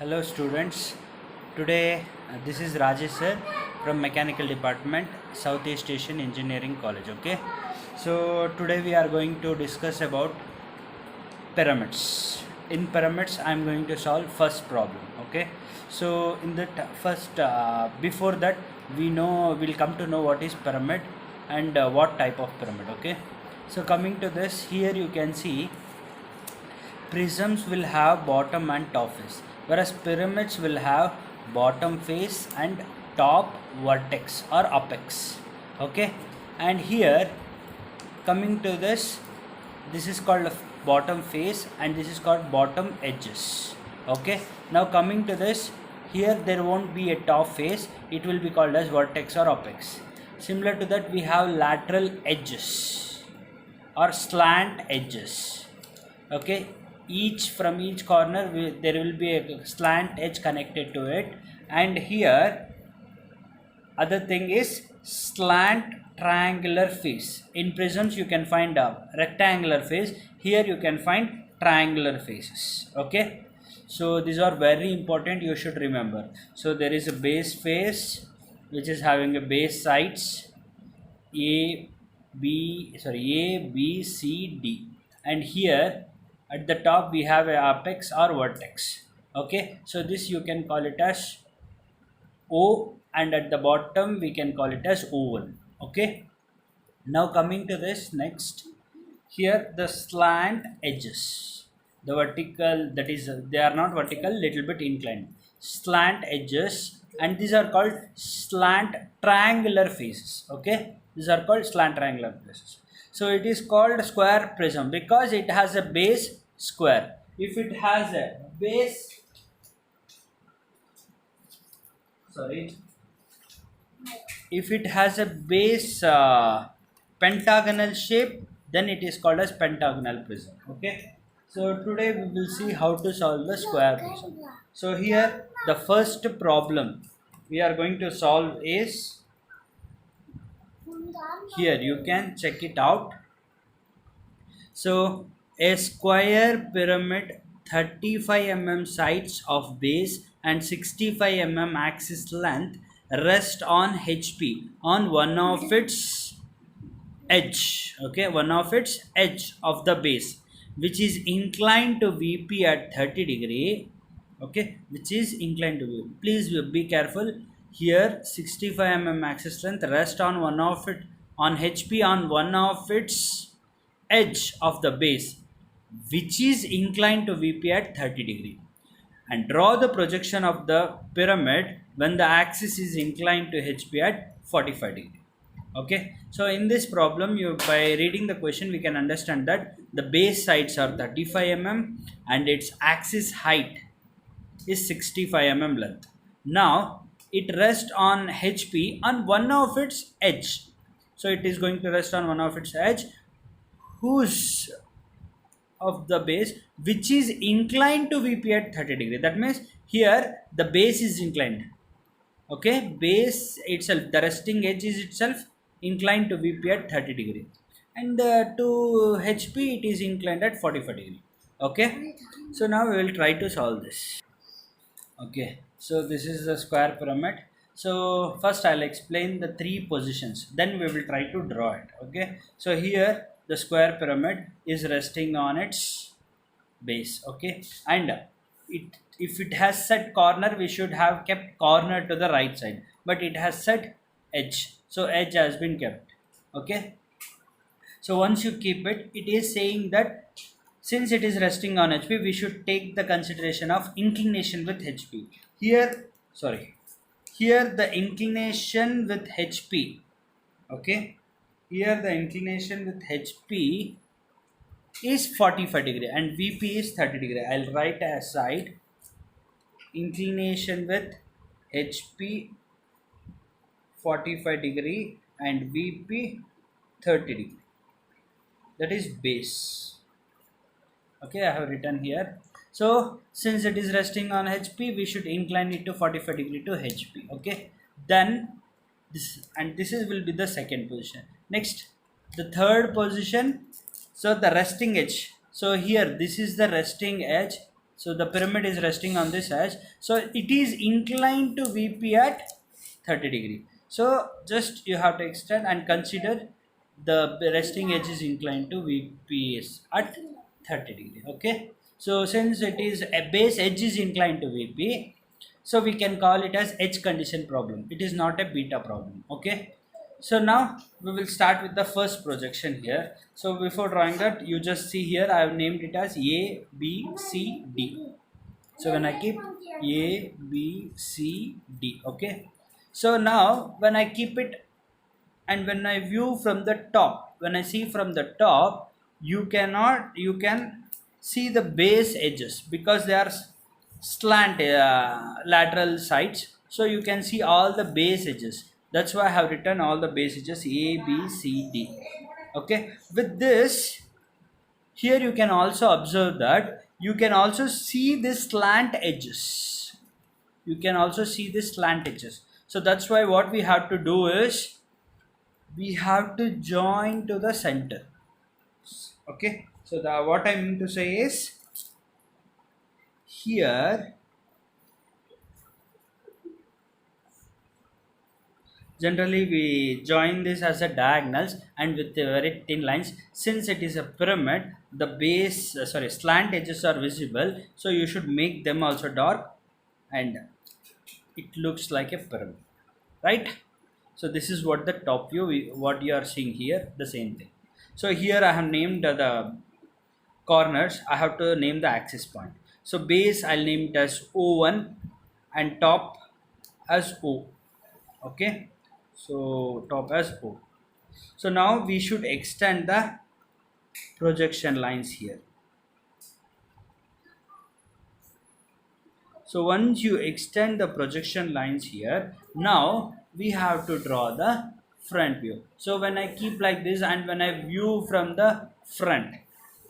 Hello students. Today this is Rajesh sir from Mechanical Department, Southeast Asian Engineering College. Okay. So today we are going to discuss about pyramids. In pyramids I am going to solve first problem. Okay. So in the first before that we'll come to know what is pyramid and what type of pyramid. Okay. So coming to this, here you can see prisms will have bottom and top face, whereas pyramids will have bottom face and top vertex or apex. Okay, and here coming to this is called bottom face and this is called bottom edges. Okay, now coming to this, here there won't be a top face, it will be called as vertex or apex. Similar to that, we have lateral edges or slant edges. Okay, from each corner there will be a slant edge connected to it, and here other thing is slant triangular face. In prisms you can find a rectangular face, here you can find triangular faces. Okay, so these are very important, you should remember. So there is a base face which is having a base sides a B C D, and here at the top we have a apex or vertex. Okay, so this you can call it as O, and at the bottom we can call it as oval. Okay, now coming to this next, here the slant edges, the vertical, that is they are not vertical, little bit inclined, slant edges, and these are called slant triangular faces. Okay, these are called slant triangular faces. So it is called square prism because it has a base square. If it has a base, if it has a base pentagonal shape, then it is called as pentagonal prism. Okay, so today we will see how to solve the square prism. So here the first problem we are going to solve is, here you can check it out. So a square pyramid, 35 mm sides of base and 65 mm axis length, rest on HP on one of its edge. Okay, one of its edge of the base, which is inclined to VP at 30 degree. Okay, which is inclined to VP. Please be careful. Here 65 mm axis length rest on one of it on HP on one of its edge of the base, which is inclined to VP at 30 degree, and draw the projection of the pyramid when the axis is inclined to HP at 45 degree. Okay, so in this problem, by reading the question we can understand that the base sides are 35 mm and its axis height is 65 mm length. Now it rests on HP on one of its edge, so it is going to rest on one of its edge whose of the base which is inclined to VP at 30 degree. That means here the base is inclined. Okay, base itself, the resting edge is itself inclined to VP at 30 degree, and to HP it is inclined at 45 degree. Okay, so now we will try to solve this. Okay, so this is the square pyramid. So first I'll explain the three positions, then we will try to draw it. Okay, so here the square pyramid is resting on its base. Okay, and if it has set corner, we should have kept corner to the right side, but it has set edge, so edge has been kept. Okay, so once you keep it, it is saying that since it is resting on HP, we should take the consideration of inclination with HP. Here the inclination with HP. Okay, here the inclination with HP is 45 degree and VP is 30 degree. I'll write aside inclination with HP 45 degree and VP 30 degree. That is base. Okay, I have written here. So since it is resting on HP, we should incline it to 45 degree to HP. Okay, then this will be the second position. Next, the third position. So the resting edge. So here this is the resting edge. So the pyramid is resting on this edge. So it is inclined to VP at 30 degree. So just you have to extend and consider the resting edge is inclined to VP at 30 degree. Okay. So since it is a base edge is inclined to VP, so we can call it as edge condition problem. It is not a beta problem. Okay. So now we will start with the first projection here. So before drawing that, you just see here I have named it as A, B, C, D. So when I keep A, B, C, D, okay. So now when I keep it and when I view from the top, when I see from the top, you can see the base edges because they are slant lateral sides, so you can see all the base edges. That's why I have written all the base edges A, B, C, D. Okay, with this here you can also observe that you can also see the slant edges. You can also see the slant edges. So that's why what we have to do is we have to join to the center. Okay, so the what I mean to say is here generally we join this as a diagonals and with the very thin lines. Since it is a pyramid, the base slant edges are visible, so you should make them also dark and it looks like a pyramid, right? So this is what the top view what you are seeing here, the same thing. So here I have named the corners. I have to name the axis point. So base I'll name it as O1 and top as O. Okay, so top as O. So now we should extend the projection lines here. So once you extend the projection lines here, now we have to draw the front view. So when I keep like this and when I view from the front,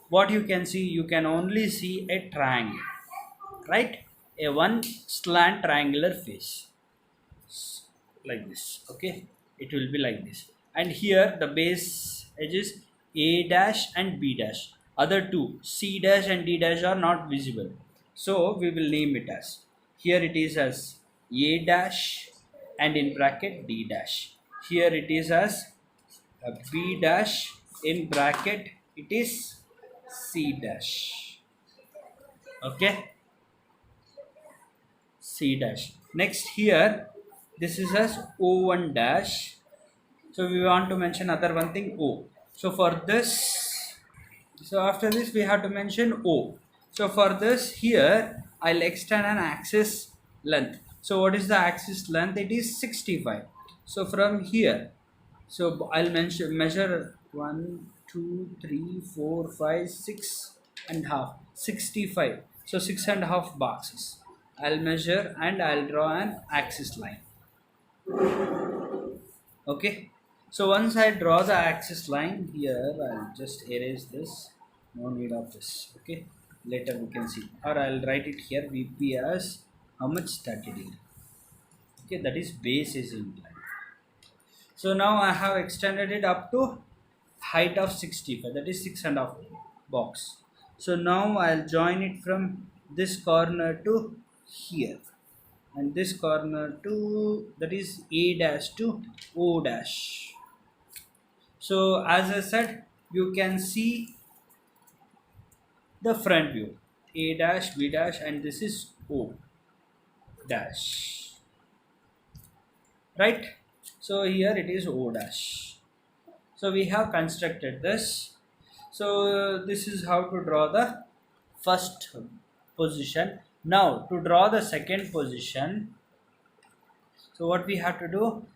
what you can see, you can only see a triangle, right? A one slant triangular face like this. Okay, it will be like this, and here the base edges A dash and B dash, other two C dash and D dash are not visible, so we will name it as, here it is as A dash and in bracket D dash, here it is as B dash in bracket it is C dash. Okay, C dash. Next here this is as O1 dash. So we want to mention other one thing O. So for this, so after this we have to mention O. So for this here I'll extend an axis length. So what is the axis length? It is 65. So from here, so I'll measure 1, 2, 3, 4, 5, 6 and half, 65. So 6.5 boxes. I'll measure and I'll draw an axis line. Okay, so once I draw the axis line here, I'll just erase this, no need of this. Okay, later we can see, or I'll write it here VP as how much, 30 degree. Okay, that is base is inclined. So now I have extended it up to height of 65, that is 6.5 box. So now I'll join it from this corner to here and this corner to, that is A dash to O dash. So as I said, you can see the front view A dash, B dash and this is O dash, right? So here it is O dash. So we have constructed this. So this is how to draw the first position. Now to draw the second position, so what we have to do,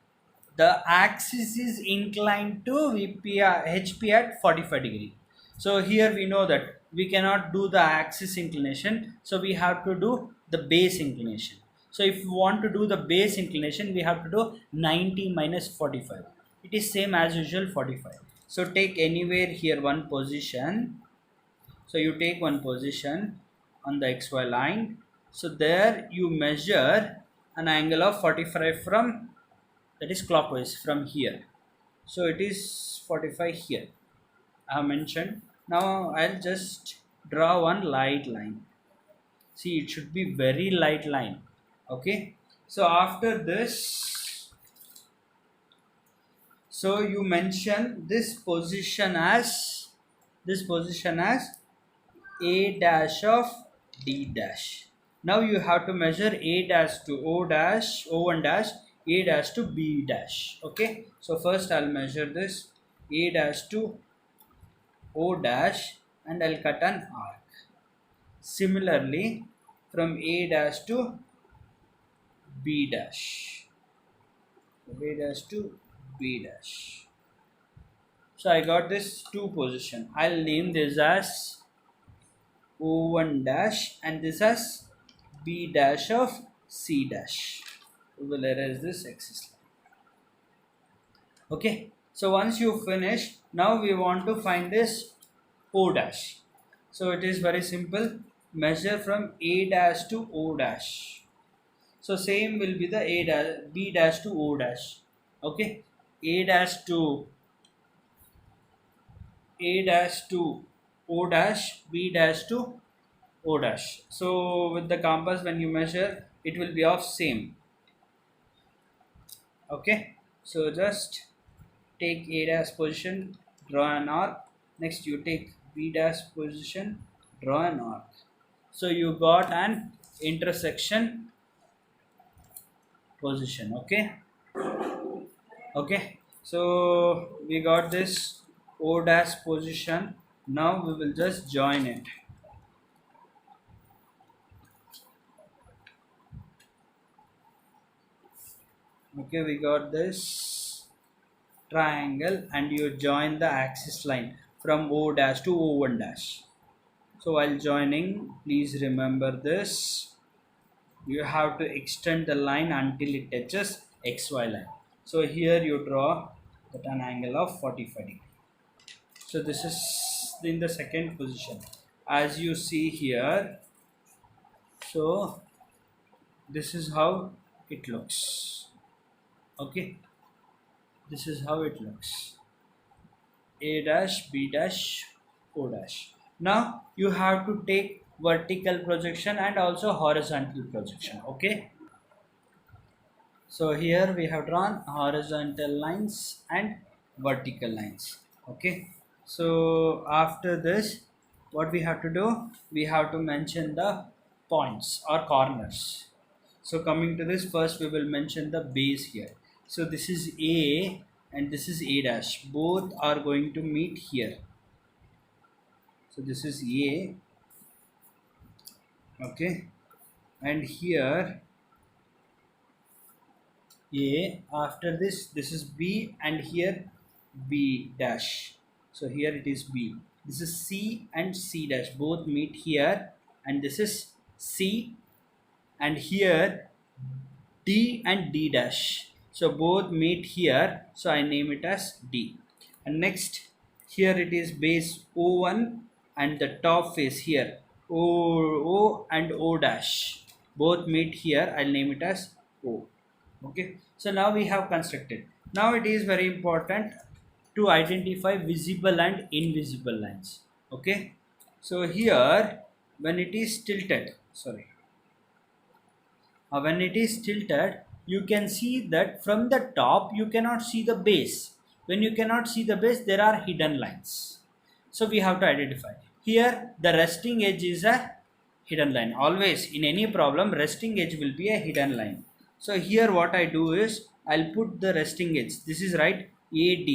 the axis is inclined to HP at 45 degree. So here we know that we cannot do the axis inclination, so we have to do the base inclination. So if we want to do the base inclination, we have to do 90 minus 45. It is same as usual, 45. So take anywhere here one position. So you take one position on the XY line. So there you measure an angle of 45 from, that is clockwise from here. So it is 45 here. I have mentioned. Now I'll just draw one light line. See, it should be very light line. Okay, so after this, so you mention this position as a dash of d dash. Now you have to measure a dash to o dash, o1 dash, a dash to b dash. Okay, so first I'll measure this a dash to o dash and I'll cut an arc. Similarly, from a dash to b dash, a dash to b dash. So I got this two position. I'll name this as O1 dash and this as B dash of C dash. We will erase this axis line. Okay, so once you finish, now we want to find this O dash. So it is very simple. Measure from A dash to O dash. So same will be the A dash, B dash to O dash. Okay, A dash to O dash, B dash to O dash. So with the compass, when you measure, it will be of same. Okay, so just take A dash position, draw an arc. Next you take B dash position, draw an arc. So you got an intersection position. Okay, so we got this O dash position. Now we will just join it. Okay, we got this triangle and you join the axis line from O dash to O1 dash. So while joining, please remember this. You have to extend the line until it touches XY line. So here you draw at an angle of 45 degree. So this is in the second position. As you see here, so this is how it looks. Okay, this is how it looks. A dash, B dash, O dash. Now you have to take vertical projection and also horizontal projection. Okay, so here we have drawn horizontal lines and vertical lines. Okay, so after this, what we have to do, we have to mention the points or corners. So coming to this, first we will mention the base here. So this is A and this is A dash. Both are going to meet here. So this is A. Okay. And here A. After this is B and here B dash. So here it is B. This is C and C dash. Both meet here. And this is C. And here D and D dash. So both meet here, so I name it as D. And next, here it is base O1 and the top face here O and O dash. Both meet here, I'll name it as O. Okay, so now we have constructed. Now it is very important to identify visible and invisible lines. Okay, so here when it is tilted, when it is tilted, you can see that from the top you cannot see the base. When you cannot see the base, there are hidden lines. So we have to identify. Here the resting edge is a hidden line. Always in any problem, resting edge will be a hidden line. So here what I do is, I'll put the resting edge. This is right, AD.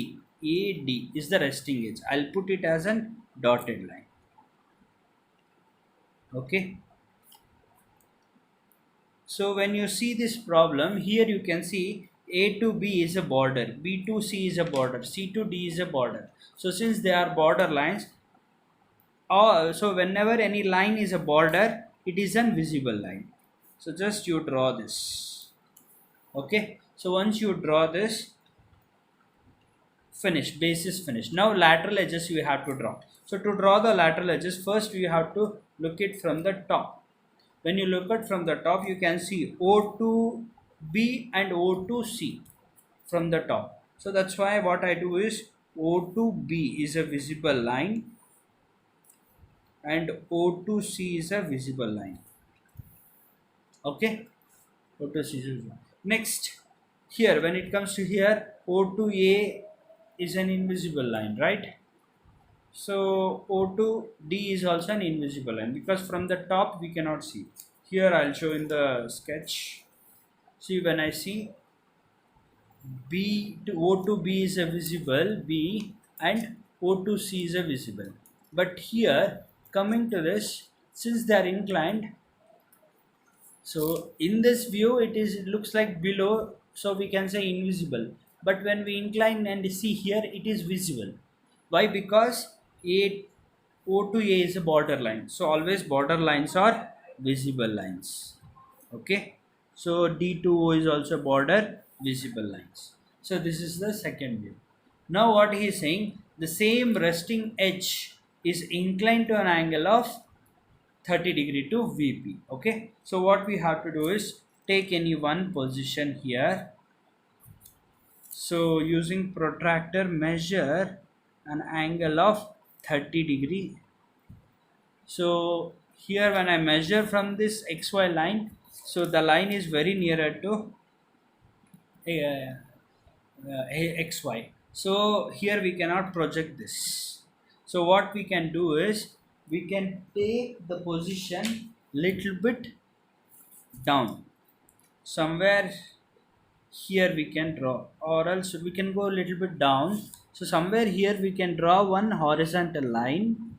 AD is the resting edge. I'll put it as a dotted line. Okay. So when you see this problem, here you can see A to B is a border, B to C is a border, C to D is a border. So since they are border lines, so whenever any line is a border, it is an visible line. So just you draw this. Okay. So once you draw this, finish, base is finished. Now lateral edges you have to draw. So to draw the lateral edges, first you have to look it from the top. When you look at from the top, you can see O2B and O2C from the top. So that's why what I do is O2B is a visible line and O2C is a visible line. Okay, O to C is visible. Next, here when it comes to here, O to A is an invisible line, right? So O to D is also an invisible line because from the top we cannot see. Here I'll show in the sketch. See, when I see B to O to B is a visible B and O to C is a visible. But here coming to this, since they are inclined, so in this view it looks like below, so we can say invisible. But when we incline and see here, it is visible. Why? Because A O to A is a border line. So always border lines are visible lines. Okay. So D to O is also border visible lines. So this is the second view. Now what he is saying, the same resting edge is inclined to an angle of 30 degree to VP. Okay. So what we have to do is take any one position here. So using protractor measure an angle of 30 degree. So here when I measure from this XY line, so the line is very nearer to XY. So here we cannot project this. So what we can do is we can take the position little bit down. Somewhere here we can draw, or else we can go a little bit down. So somewhere here we can draw one horizontal line.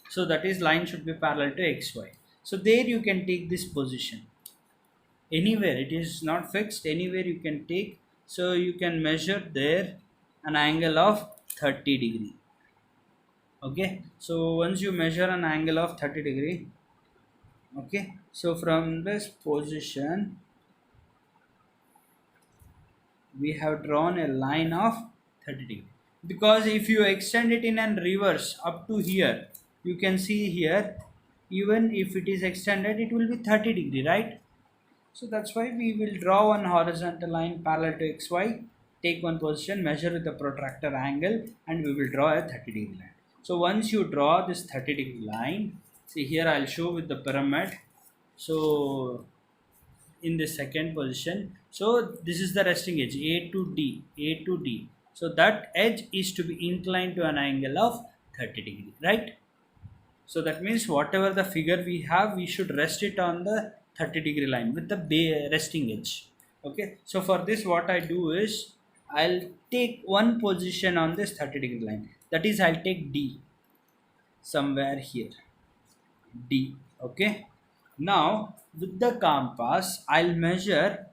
So that is line should be parallel to XY. So there you can take this position. Anywhere, it is not fixed, anywhere you can take. So you can measure there an angle of 30 degree. Okay, so once you measure an angle of 30 degree, okay, so from this position we have drawn a line of 30 degree, because if you extend it in and reverse up to here, you can see here, even if it is extended it will be 30 degree, right? So that's why we will draw one horizontal line parallel to XY, take one position, measure with the protractor angle, and we will draw a 30 degree line. So once you draw this 30 degree line, see here I'll show with the pyramid. So in the second position, so this is the resting edge A to D. So that edge is to be inclined to an angle of 30 degree, right? So that means whatever the figure we have, we should rest it on the 30 degree line with the resting edge. Okay, so for this what I do is I'll take one position on this 30 degree line, that is I'll take D somewhere here, D. Okay, now with the compass I'll measure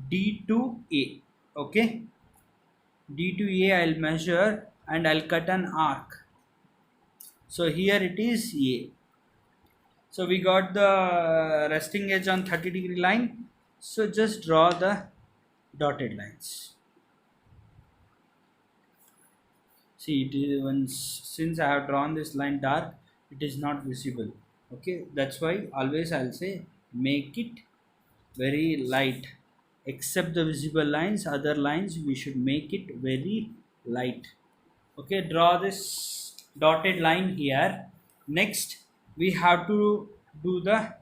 D to A. Okay, D to A I'll measure and I'll cut an arc. So here it is A. So we got the resting edge on 30 degree line. So just draw the dotted lines. See, it is once, since I have drawn this line dark, it is not visible. Okay, that's why always I'll say make it very light. Except the visible lines, other lines we should make it very light. Okay, draw this dotted line here. Next we have to do the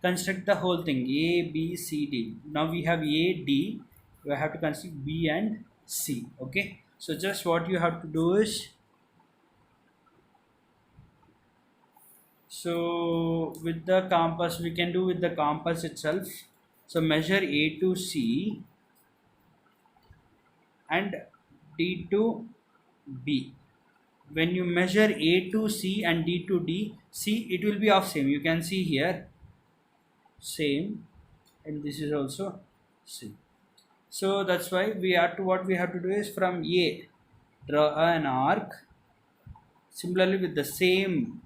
construct the whole thing A B C D. Now we have A D, we have to construct B and C. Okay, so just what you have to do is, so with the compass we can do with the compass itself. So measure A to C and D to B. When you measure A to C and D to D, see it will be of same. You can see here same, and this is also same. So that's why we have to, what we have to do is from A draw an arc. Similarly with the same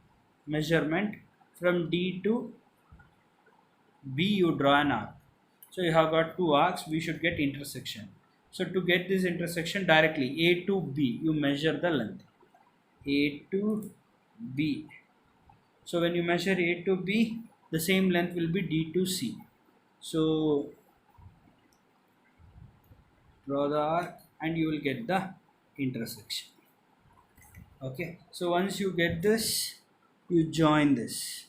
measurement from D to B you draw an arc. So you have got two arcs, we should get intersection. So to get this intersection directly A to B, you measure the length A to B. So when you measure A to B, the same length will be D to C. So draw the arc and you will get the intersection. Okay, so once you get this, you join this.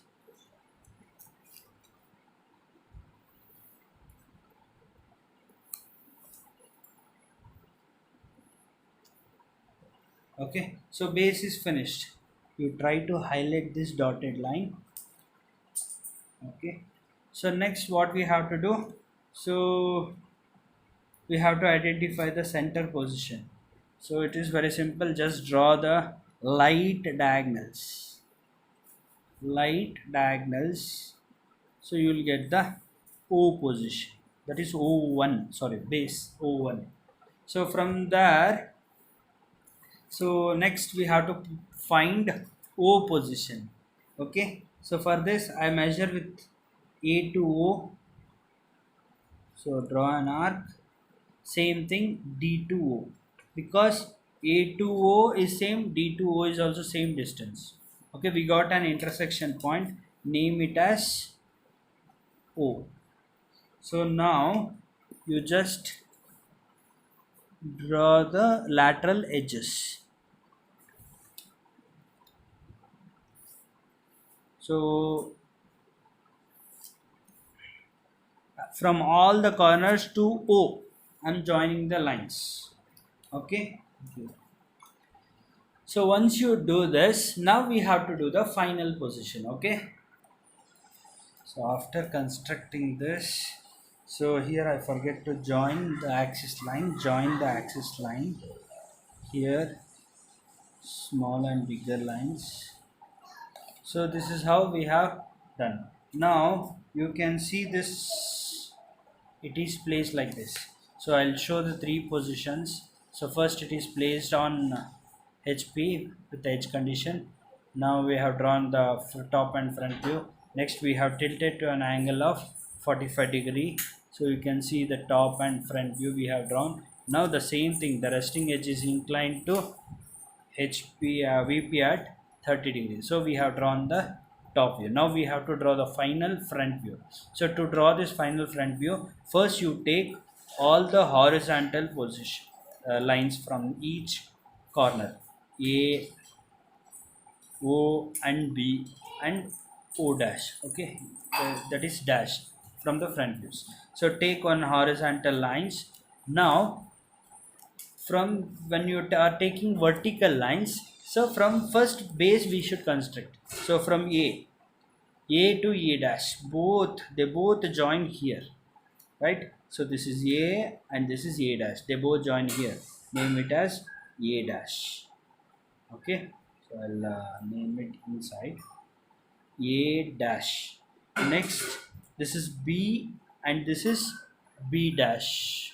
Okay, so base is finished. You try to highlight this dotted line. Okay, so next what we have to do, so we have to identify the center position. So it is very simple, just draw the light diagonals light diagonals so you will get the O position, that is O1, sorry, base O1. So from there, so next we have to find O position. Okay, so for this I measure with A to O, so draw an arc. Same thing D to O, because A to O is same, D to O is also same distance. Okay, we got an intersection point, name it as O. So now you just draw the lateral edges. So from all the corners to O, I'm joining the lines. Okay. So once you do this, now we have to do the final position. Okay. So after constructing this, so here I forget to join the axis line. Join the axis line here, small and bigger lines. So this is how we have done. Now you can see this, it is placed like this. So I'll show the three positions. So first it is placed on HP with the edge condition. Now we have drawn the top and front view. Next we have tilted to an angle of 45 degree. So you can see the top and front view we have drawn. Now the same thing, the resting edge is inclined to VP at 30 degrees. So we have drawn the top view. Now we have to draw the final front view. So to draw this final front view, first you take all the horizontal position lines from each corner, A, O and B and O dash. Okay, that is dash from the front views. So take on horizontal lines. Now from when you are taking vertical lines, so from first base we should construct. So from A to A dash, they both join here, right? So this is A and this is A dash, they both join here, name it as A dash. Okay, so I'll name it inside A dash. Next, this is B and this is B dash.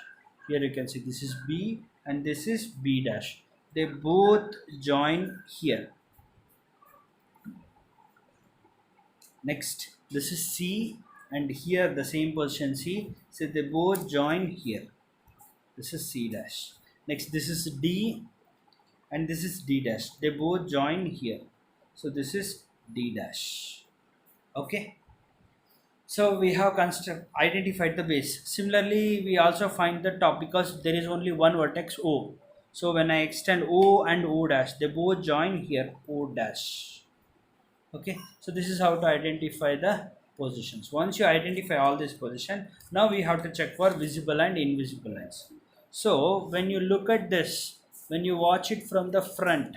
Here you can see this is B and this is B dash. They both join here. Next, this is C and here the same position C. So they both join here. This is C dash. Next, this is D and this is D dash. They both join here. So this is D dash. Okay. So we have identified the base. Similarly, we also find the top because there is only one vertex O. So when I extend O and O dash, they both join here, O dash. Okay, so this is how to identify the positions. Once you identify all this position, now we have to check for visible and invisible lines. So when you look at this, when you watch it from the front,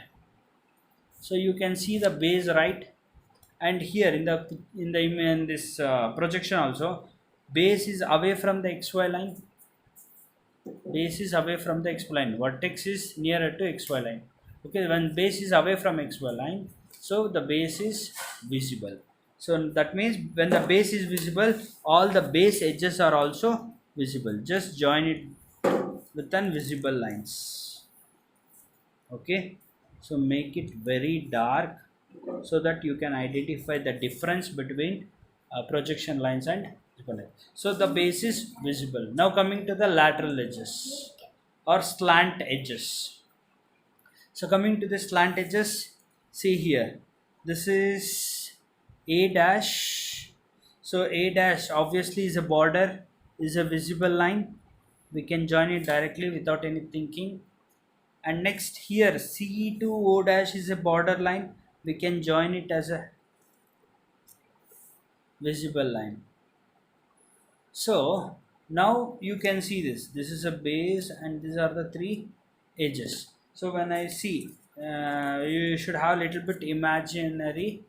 so you can see the base, right? And here in this projection also, base is away from the xy line. Base is away from the xy line. Vertex is nearer to xy line. Okay, when base is away from xy line, so the base is visible. So that means when the base is visible, all the base edges are also visible. Just join it with invisible lines. Okay, so make it very dark so that you can identify the difference between projection lines and visible lines. So the base is visible. Now coming to the lateral edges or slant edges. So coming to the slant edges, see here, this is A dash. So A dash obviously is a border, is a visible line. We can join it directly without any thinking. And next here C to O dash is a border line. We can join it as a visible line. So now you can see this is a base and these are the three edges. So when I see You should have a little bit imaginary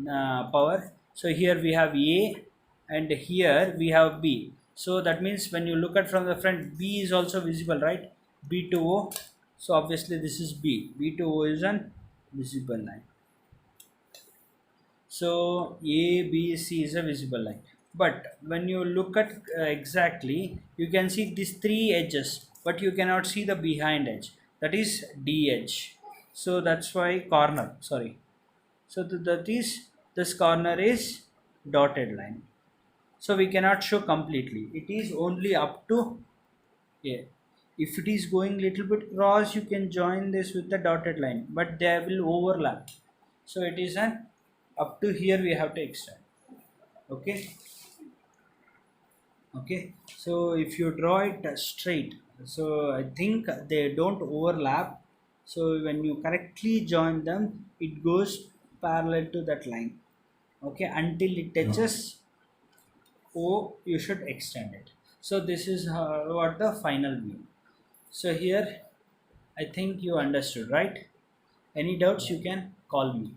power. So here we have A and here we have B. So that means when you look at from the front, B is also visible, right? B to O. So obviously this is B. B to O is an visible line. So A, B, C is a visible line. But when you look at exactly, you can see these three edges, but you cannot see the behind edge. That is D edge. So that's why corner. Sorry. So that is this corner is dotted line. So we cannot show completely. It is only up to A. If it is going little bit cross, you can join this with the dotted line, but they will overlap. So it is an up to here we have to extend. Okay. Okay. So if you draw it straight, so I think they don't overlap. So when you correctly join them, it goes parallel to that line. Okay, until it touches O, you should extend it. So this is what the final view. So here I think you understood, right? Any doubts you can call me.